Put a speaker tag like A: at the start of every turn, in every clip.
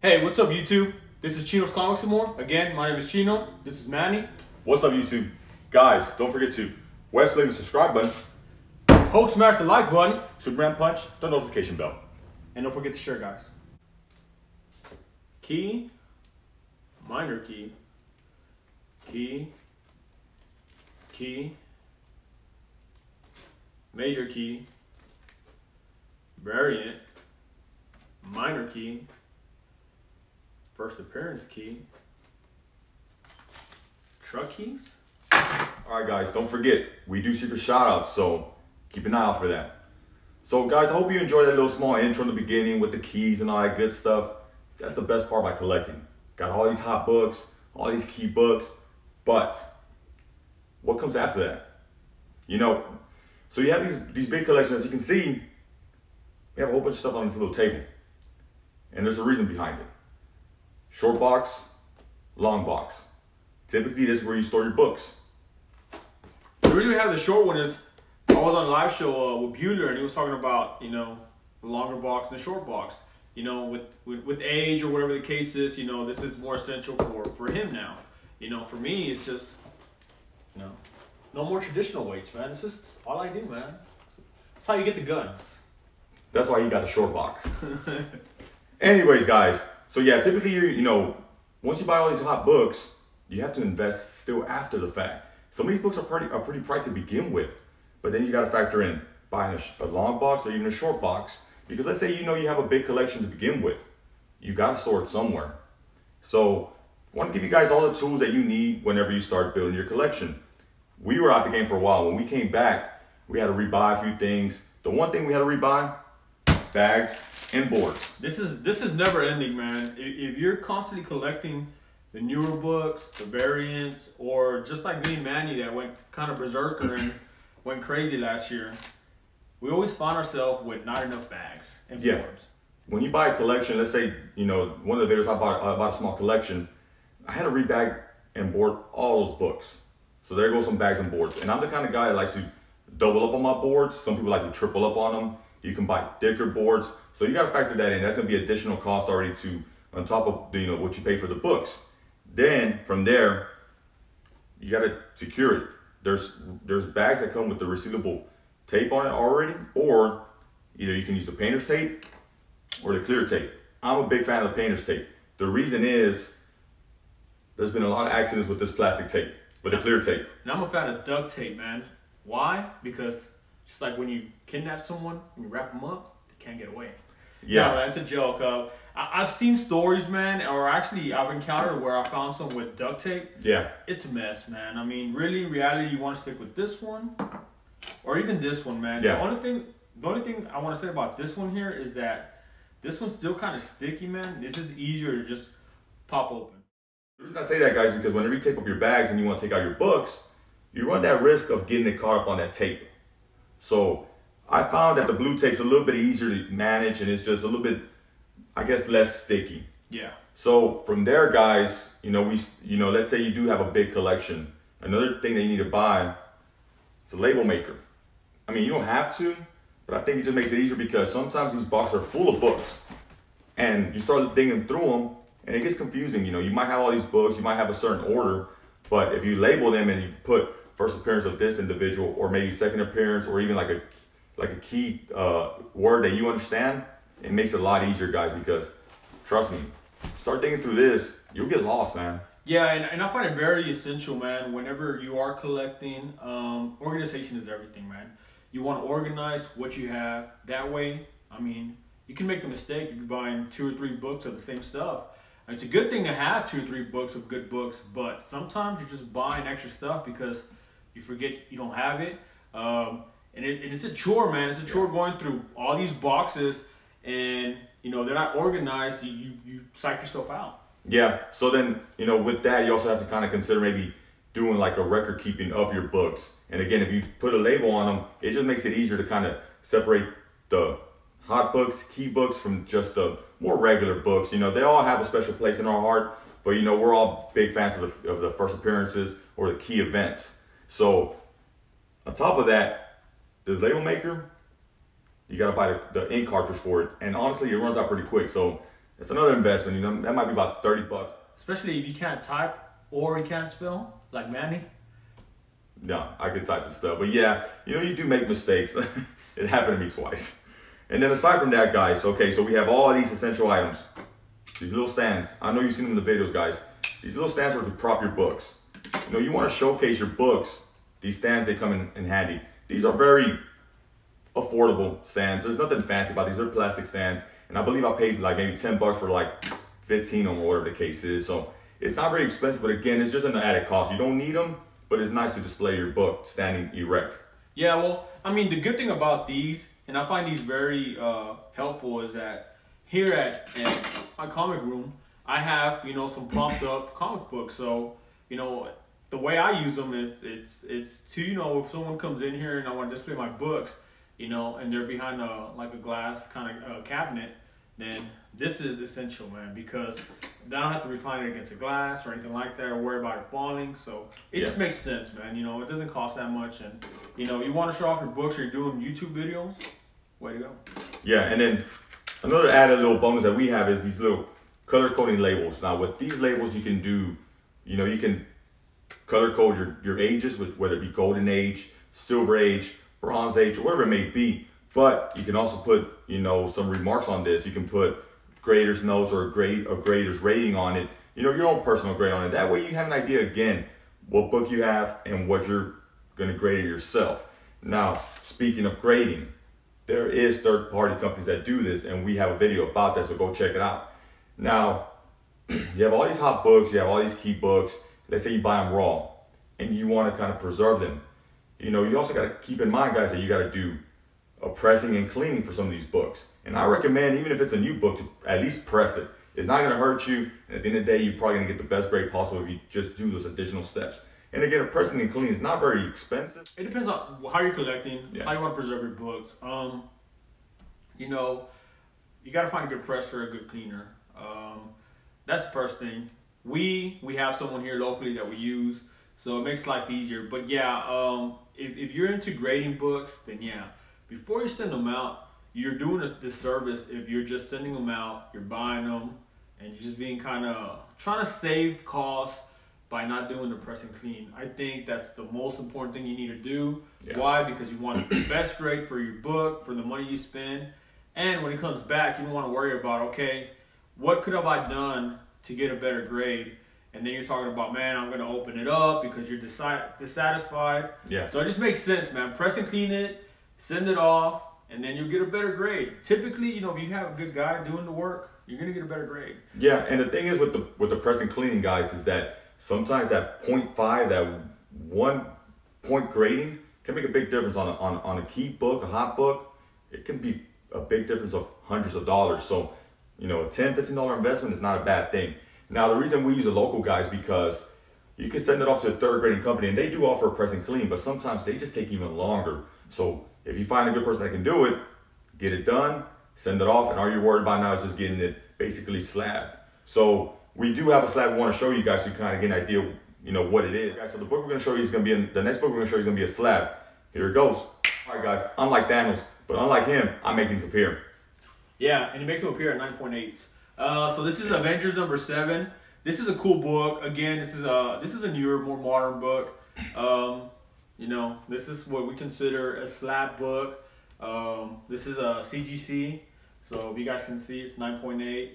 A: Hey, what's up YouTube? This is Chinocomics&more. Again, my name is Chino. This is Manny.
B: What's up YouTube? Guys, don't forget to click the subscribe button,
A: Hope smash the like button.
B: Superman punch the notification bell.
A: And don't forget to share, guys. Key, minor key, key, key, major key, variant, minor key, first appearance key, truck keys.
B: Alright guys, don't forget, we do secret shout outs, so keep an eye out for that. So guys, I hope you enjoyed that little small intro in the beginning with the keys and all that good stuff. That's the best part about collecting. Got all these hot books, all these key books, but what comes after that? You know, so you have these big collections. As you can see, we have a whole bunch of stuff on this little table. And there's a reason behind it. Short box, long box. Typically, this is where you store your books.
A: The reason we have the short one is I was on a live show with Bueller, and he was talking about, you know, the longer box and the short box. You know, with age or whatever the case is, you know, this is more essential for him now. You know, for me, it's just, you know, no more traditional weights, man. It's just all I do, man. That's how you get the guns.
B: That's why you got a short box. Anyways, guys, so yeah, typically, you know, once you buy all these hot books, you have to invest still after the fact. Some of these books are pretty pricey to begin with, but then you got to factor in buying a long box or even a short box, because let's say you know you have a big collection to begin with, you got to store it somewhere. So I want to give you guys all the tools that you need whenever you start building your collection. We were out the game for a while. When we came back, we had to rebuy a few things. The one thing we had to rebuy, bags and boards.
A: This is never ending, man. If you're constantly collecting the newer books, the variants, or just like me and Manny that went kind of berserker and went crazy last year, we always find ourselves with not enough bags and boards.
B: When you buy a collection, let's say, you know, one of the videos I bought a small collection, I had to rebag and board all those books. So there goes some bags and boards. And I'm the kind of guy that likes to double up on my boards. Some people like to triple up on them. You can buy thicker boards. So you got to factor that in. That's going to be additional cost already on top of, you know, what you pay for the books. Then from there, you got to secure it. There's bags that come with the resealable tape on it already, or either you can use the painter's tape or the clear tape. I'm a big fan of the painter's tape. The reason is there's been a lot of accidents with this plastic tape, with the clear tape.
A: And I'm a fan of duct tape, man. Why? Because just like when you kidnap someone and you wrap them up, they can't get away.
B: Yeah,
A: no, that's a joke. I've seen stories, man, or actually I've encountered where I found some with duct tape.
B: Yeah.
A: It's a mess, man. I mean, really, in reality, you want to stick with this one or even this one, man.
B: Yeah.
A: The only thing I want to say about this one here is that this one's still kind of sticky, man. This is easier to just pop open.
B: The reason I say that, guys, because whenever you tape up your bags and you want to take out your books, you run that risk of getting it caught up on that tape. So I found that the blue tape's a little bit easier to manage, and it's just a little bit, I guess, less sticky.
A: Yeah. So
B: from there, guys, you know, let's say you do have a big collection. Another thing that you need to buy is a label maker. I mean, you don't have to, but I think it just makes it easier because sometimes these boxes are full of books, and you start digging through them, and it gets confusing. You know, you might have all these books, you might have a certain order, but if you label them and you put first appearance of this individual, or maybe second appearance, or even like a key word that you understand, it makes it a lot easier, guys, because trust me, start digging through this, you'll get lost, man.
A: Yeah, and I find it very essential, man, whenever you are collecting. Organization is everything, man. You want to organize what you have. That way, I mean, you can make the mistake if you're buying 2 or 3 books of the same stuff. And it's a good thing to have 2 or 3 books of good books, but sometimes you're just buying extra stuff because you forget you don't have it. And it's a chore, man. It's a chore going through all these boxes, and you know they're not organized. You psych yourself out.
B: Yeah. So then, you know, with that, you also have to kind of consider maybe doing like a record keeping of your books. And again, if you put a label on them, it just makes it easier to kind of separate the hot books, key books from just the more regular books. You know, they all have a special place in our heart, but you know, we're all big fans of the first appearances or the key events. So on top of that, this label maker, you gotta buy the ink cartridge for it, and honestly, it runs out pretty quick. So It's another investment. You know, that might be about 30 bucks.
A: Especially if you can't type or you can't spell, like Manny.
B: No, I could type and spell, but yeah, you know, you do make mistakes. It happened to me twice. And then aside from that, guys, okay, so we have all these essential items. These little stands. I know you've seen them in the videos, guys. These little stands are to prop your books. You know, you want to showcase your books. These stands, they come in handy. These are very affordable stands. There's nothing fancy about these. They're plastic stands. And I believe I paid like maybe 10 bucks for like 15 of them or whatever the case is. So it's not very expensive, but again, it's just an added cost. You don't need them, but it's nice to display your book standing erect.
A: Yeah, well, I mean, the good thing about these, and I find these very helpful, is that here at my comic room, I have, you know, some propped up comic books. So, you know, the way I use them, it's to, you know, if someone comes in here and I want to display my books, you know, and they're behind like a glass kind of cabinet, then this is essential, man, because I don't have to recline it against a glass or anything like that or worry about it falling. So it just makes sense, man. You know, it doesn't cost that much. And, you know, you want to show off your books or you're doing YouTube videos, way to go. Yeah,
B: and then another added little bonus that we have is these little color coding labels. Now with these labels, you can do, you know, you can color code your ages, with whether it be golden age, silver age, bronze age, or whatever it may be. But you can also put, you know, some remarks on this. You can put grader's notes or a grader's rating on it. You know, your own personal grade on it. That way you have an idea, again, what book you have and what you're going to grade it yourself. Now, speaking of grading, there is third-party companies that do this, and we have a video about that, so go check it out. Now, you have all these hot books, you have all these key books. Let's say you buy them raw, and you want to kind of preserve them. You know, you also got to keep in mind, guys, that you got to do a pressing and cleaning for some of these books. And I recommend, even if it's a new book, to at least press it. It's not gonna hurt you, and at the end of the day, you're probably gonna get the best grade possible if you just do those additional steps. And again, a pressing and cleaning is not very expensive.
A: It depends on how you're collecting, how you want to preserve your books. You know, you gotta find a good presser, a good cleaner. That's the first thing. We have someone here locally that we use, so it makes life easier. But yeah, if you're into grading books, then yeah, before you send them out, you're doing a disservice if you're just sending them out, you're buying them, and you're just being kind of trying to save costs by not doing the press and clean. I think that's the most important thing you need to do. Yeah. Why? Because you want the best grade for your book, for the money you spend. And when it comes back, you don't want to worry about, okay, what could have I done to get a better grade? And then you're talking about, man, I'm going to open it up because you're dissatisfied.
B: Yeah.
A: So it just makes sense, man. Press and clean it, send it off, and then you'll get a better grade. Typically, you know, if you have a good guy doing the work, you're going to get a better grade.
B: Yeah, and the thing is with the press and cleaning, guys, is that sometimes that 0.5, that 1 point grading can make a big difference on a key book, a hot book. It can be a big difference of hundreds of dollars. So, you know, a $10, $15 investment is not a bad thing. Now, the reason we use a local guy is because you can send it off to a third grading company, and they do offer a press and clean, but sometimes they just take even longer. So if you find a good person that can do it, get it done, send it off, and all you're worried about now is just getting it basically slabbed. So we do have a slab we want to show you guys so you kind of get an idea, you know, what it is. Guys, so the book we're going to show you is going to be the next book we're going to show you is going to be a slab. Here it goes. All right, guys, unlike Daniels, but unlike him, I make things appear.
A: Yeah, and he makes them appear at 9.8. So this is Avengers #7. This is a cool book. Again, this is a newer, more modern book. You know, this is what we consider a slab book. This is a CGC. So if you guys can see, it's 9.8.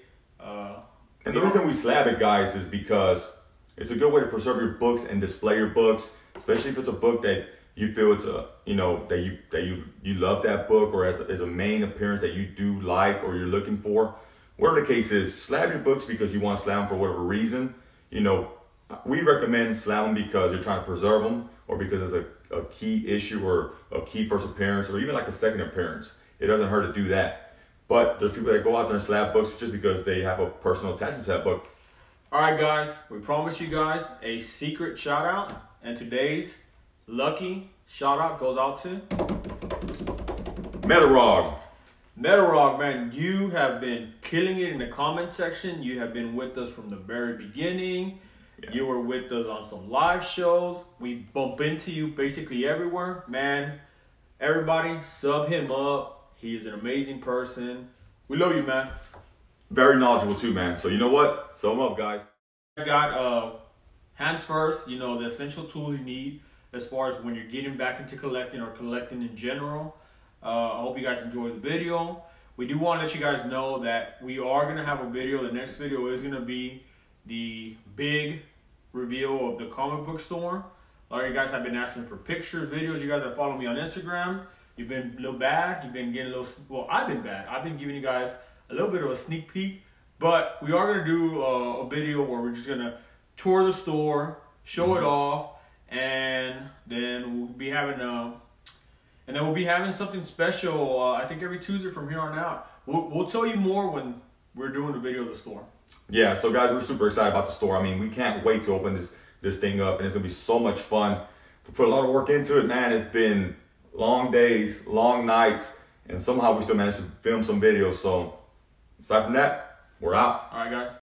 B: And the reason we slab it, guys, is because it's a good way to preserve your books and display your books, especially if it's a book that you feel it's a, you know, that you love that book, or as a main appearance that you do like or you're looking for. Whatever the case is, slab your books because you want to slab them for whatever reason. You know, we recommend slab them because you're trying to preserve them, or because it's a key issue or a key first appearance, or even like a second appearance. It doesn't hurt to do that. But there's people that go out there and slab books just because they have a personal attachment to that book.
A: All right, guys, we promised you guys a secret shout out, and today's lucky shout out goes out to
B: Metarog.
A: Metarog, man, you have been killing it in the comment section. You have been with us from the very beginning. Yeah. You were with us on some live shows. We bump into you basically everywhere. Man, everybody sub him up. He is an amazing person. We love you, man.
B: very knowledgeable too, man. So you know what? Sum up, guys.
A: Got hands first, you know, the essential tools you need as far as when you're getting back into collecting or collecting in general. I hope you guys enjoyed the video. We do want to let you guys know that we are going to have a video. The next video is going to be the big reveal of the comic book store. A lot of you guys have been asking for pictures, videos. You guys that follow me on Instagram, you've been a little bad. You've been getting a little, well, I've been bad. I've been giving you guys a little bit of a sneak peek. But we are going to do a video where we're just going to tour the store, show it off, and then we'll be having something special. I think every Tuesday from here on out. We'll tell you more when we're doing the video of the store.
B: Yeah, so guys, we're super excited about the store. I mean, we can't wait to open this thing up, and it's gonna be so much fun. We put a lot of work into it, man. It's been long days, long nights, and somehow we still managed to film some videos. So aside from that, we're out.
A: All right, guys.